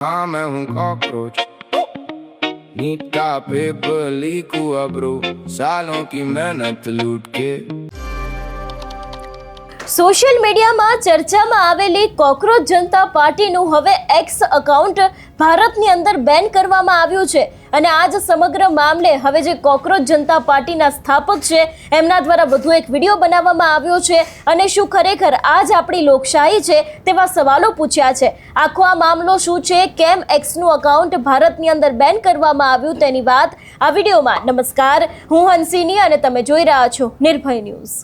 हाँ मैं हूँ कॉकरोच, नीटा पेपर लीक हुआ ब्रो, सालों की मेहनत लूट के। સોશિયલ મીડિયામાં ચર્ચામાં આવેલી કોકરોચ જનતા પાર્ટીનું હવે એક્સ એકાઉન્ટ ભારતની અંદર બેન કરવામાં આવ્યું છે અને આ જ સમગ્ર મામલે હવે જે કોકરોચ જનતા પાર્ટીના સ્થાપક છે એમના દ્વારા વધુ એક વિડીયો બનાવવામાં આવ્યો છે અને શું ખરેખર આ જ આપણી લોકશાહી છે તેવા સવાલો પૂછ્યા છે। આખો આ મામલો શું છે, કેમ એક્સનું એકાઉન્ટ ભારતની અંદર બેન કરવામાં આવ્યું તેની વાત આ વિડીયોમાં। નમસ્કાર, હું હંસિની અને તમે જોઈ રહ્યા છો નિર્ભય ન્યૂઝ।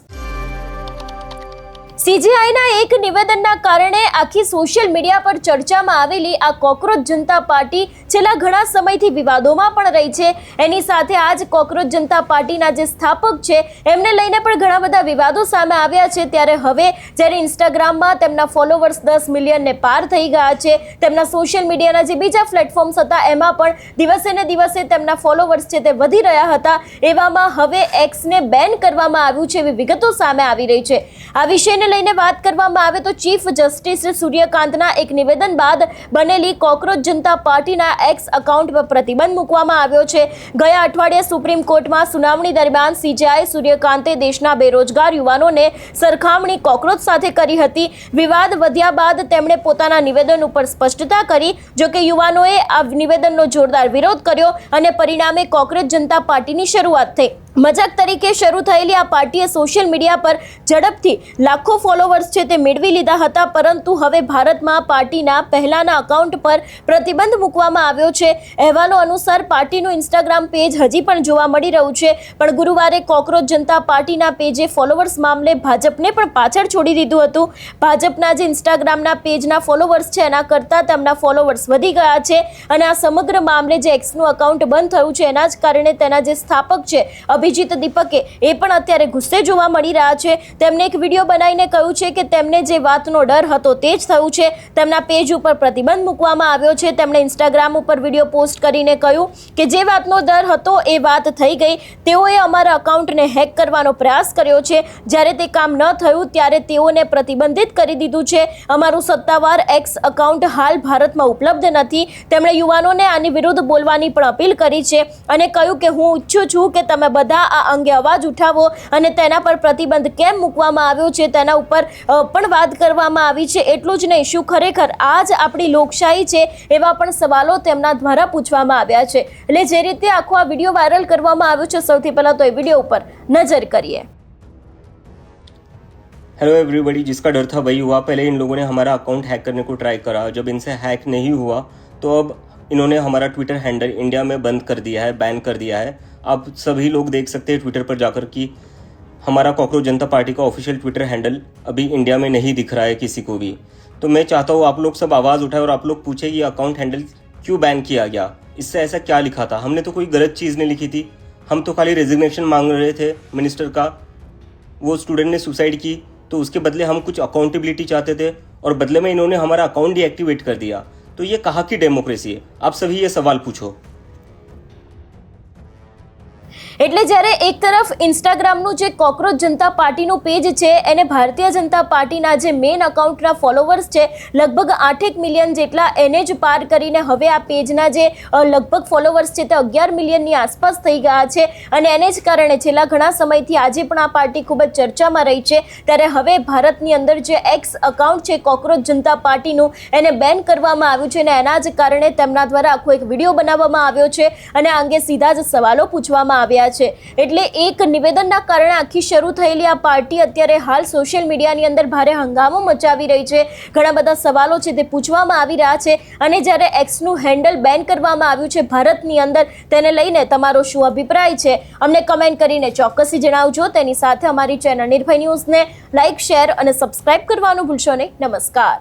સીજીઆઈના એક નિવેદનના કારણે આખી સોશિયલ મીડિયા પર ચર્ચામાં આવેલી આ કોકરોચ જનતા પાર્ટી છેલ્લા ઘણા સમયથી વિવાદોમાં પણ રહી છે। એની સાથે આજ કોકરોચ જનતા પાર્ટીના જે સ્થાપક છે એમને લઈને પણ ઘણા બધા વિવાદો સામે આવ્યા છે। ત્યારે હવે જ્યારે ઇન્સ્ટાગ્રામમાં તેમના ફોલોવર્સ 10 મિલિયનને પાર થઈ ગયા છે, તેમના સોશિયલ મીડિયાના જે બીજા પ્લેટફોર્મ્સ હતા એમાં પણ દિવસે ને દિવસે તેમના ફોલોવર્સ છે તે વધી રહ્યા હતા, એવામાં હવે એક્સને બેન કરવામાં આવ્યું છે એવી વિગતો સામે આવી રહી છે। આ વિષયને લઈને વાત કરવામાં આવે તો ચીફ જસ્ટિસ સૂર્યકાંતના એક નિવેદન બાદ બનેલી કોકરોચ જનતા પાર્ટીના એક્સ એકાઉન્ટ પર પ્રતિબંધ મૂકવામાં આવ્યો છે। ગયા અઠવાડિયે સુપ્રીમ કોર્ટમાં સુનાવણી દરમિયાન સીજીઆઈ સૂર્યકાંતે દેશના બેરોજગાર યુવાનોને સરખામણી કોકરોચ સાથે કરી હતી। વિવાદ વધ્યા બાદ તેમણે પોતાના નિવેદન ઉપર સ્પષ્ટતા કરી, જો કે યુવાનોએ આ નિવેદનનો જોરદાર વિરોધ કર્યો અને પરિણામે કોકરોચ જનતા પાર્ટીની શરૂઆત થઈ। મજાક તરીકે શરૂ થયેલી આ પાર્ટીએ સોશિયલ મીડિયા પર ઝડપથી લાખો ફોલોવર્સ છે તે મેળવી લીધા હતા, પરંતુ હવે ભારતમાં પાર્ટીના પહેલાના એકાઉન્ટ પર પ્રતિબંધ મૂકવામાં આવ્યો છે। અહેવાલો અનુસાર પાર્ટીનું ઇન્સ્ટાગ્રામ પેજ હજી પણ જોવા મળી રહ્યું છે, પણ ગુરુવારે કોકરોચ જનતા પાર્ટીના પેજે ફોલોવર્સ મામલે ભાજપને પણ પાછળ છોડી દીધું હતું। ભાજપના જે ઇન્સ્ટાગ્રામના પેજના ફોલોવર્સ છે એના કરતાં તેમના ફોલોવર્સ વધી ગયા છે અને આ સમગ્ર મામલે જે એક્સનું એકાઉન્ટ બંધ થયું છે એના જ કારણે તેના જે સ્થાપક છે અભિજીત દીપકે એ પણ અત્યારે ગુસ્સે જોવા મળી રહ્યા છે। તેમણે એક વિડીયો બનાવીને કહ્યું છે કે તેમને જે વાતનો ડર હતો તે જ થયું છે। તેમના પેજ ઉપર પ્રતિબંધ મૂકવામાં આવ્યો છે। તેમણે ઇન્સ્ટાગ્રામ ઉપર વિડીયો પોસ્ટ કરીને કહ્યું કે જે વાતનો ડર હતો એ વાત થઈ ગઈ। તેઓએ અમારા એકાઉન્ટને હેક કરવાનો પ્રયાસ કર્યો છે, જ્યારે તે કામ ન થયું ત્યારે તેઓને પ્રતિબંધિત કરી દીધું છે। અમારું સત્તાવાર એક્સ એકાઉન્ટ હાલ ભારતમાં ઉપલબ્ધ નથી। તેમણે યુવાનોને આની વિરુદ્ધ બોલવાની પણ અપીલ કરી છે અને કહ્યું કે હું ઈચ્છું છું કે તમે બધા આ અંગે અવાજ ઉઠાવો અને તેના પર પ્રતિબંધ કેમ મૂકવામાં આવ્યો છે તેના ઉપર પણ વાત કરવામાં આવી છે। એટલું જ નહીં, શું ખરેખર આ જ આપણી લોકશાહી છે એવા પણ સવાલો તેમના દ્વારા પૂછવામાં આવ્યા છે। એટલે જે રીતે આખો આ વિડીયો વાયરલ કરવામાં આવ્યો છે, સૌથી પહેલા તો એ વિડીયો ઉપર નજર કરીએ। हेलो एवरीबॉडी, जिसका डर था वही हुआ। पहले इन लोगों ने हमारा अकाउंट हैक करने को ट्राई करा, जब इनसे हैक नहीं हुआ तो अब इन्होंने हमारा ट्विटर हैंडल इंडिया में बंद कर दिया है, बैन कर दिया है। आप सभी लोग देख सकते हैं ट्विटर पर जाकर कि हमारा कॉकरोच जनता पार्टी का ऑफिशियल ट्विटर हैंडल अभी इंडिया में नहीं दिख रहा है किसी को भी। तो मैं चाहता हूँ आप लोग सब आवाज़ उठाए और आप लोग पूछे ये अकाउंट हैंडल क्यों बैन किया गया, इससे ऐसा क्या लिखा था। हमने तो कोई गलत चीज़ नहीं लिखी थी, हम तो खाली रेजिग्नेशन मांग रहे थे मिनिस्टर का। वो स्टूडेंट ने सुसाइड की तो उसके बदले हम कुछ अकाउंटेबिलिटी चाहते थे और बदले में इन्होंने हमारा अकाउंट डीएक्टिवेट कर दिया। तो ये कहाँ की डेमोक्रेसी है? आप सभी ये सवाल पूछो। એટલે જ્યારે એક તરફ ઇન્સ્ટાગ્રામનું જે કોકરોચ જનતા પાર્ટીનું પેજ છે એને ભારતીય જનતા પાર્ટીના જે મેઇન એકાઉન્ટના ફોલોવર્સ છે લગભગ 8 મિલિયન જેટલા એને જ પાર કરીને હવે આ પેજના જે લગભગ ફોલોવર્સ છે તે 11 મિલિયનની આસપાસ થઈ ગયા છે અને એને જ કારણે છેલ્લા ઘણા સમયથી આજે પણ આ પાર્ટી ખૂબ જ ચર્ચામાં રહી છે। ત્યારે હવે ભારતની અંદર જે એક્સ એકાઉન્ટ છે કોકરોચ જનતા પાર્ટીનું એને બેન કરવામાં આવ્યું છે અને એના જ કારણે તેમના દ્વારા આખો એક વિડીયો બનાવવામાં આવ્યો છે અને આ અંગે સીધા જ સવાલો પૂછવામાં આવ્યા છે। એટલે એક નિવેદનના કારણે આખી શરૂ થયેલી આ પાર્ટી અત્યારે હાલ સોશિયલ મીડિયાની અંદર ભારે હંગામો મચાવી રહી છે। ઘણા બધા સવાલો છે તે પૂછવામાં આવી રહ્યા છે અને જ્યારે એક્સનું હેન્ડલ બેન કરવામાં આવ્યું છે ભારતની અંદર, તેને લઈને તમારો શું અભિપ્રાય છે અમને કમેન્ટ કરીને ચોક્કસથી જણાવજો। તેની સાથે અમારી ચેનલ નિર્ભય ન્યૂઝને લાઇક, શેર અને સબસ્ક્રાઇબ કરવાનું ભૂલશો નહીં। નમસ્કાર।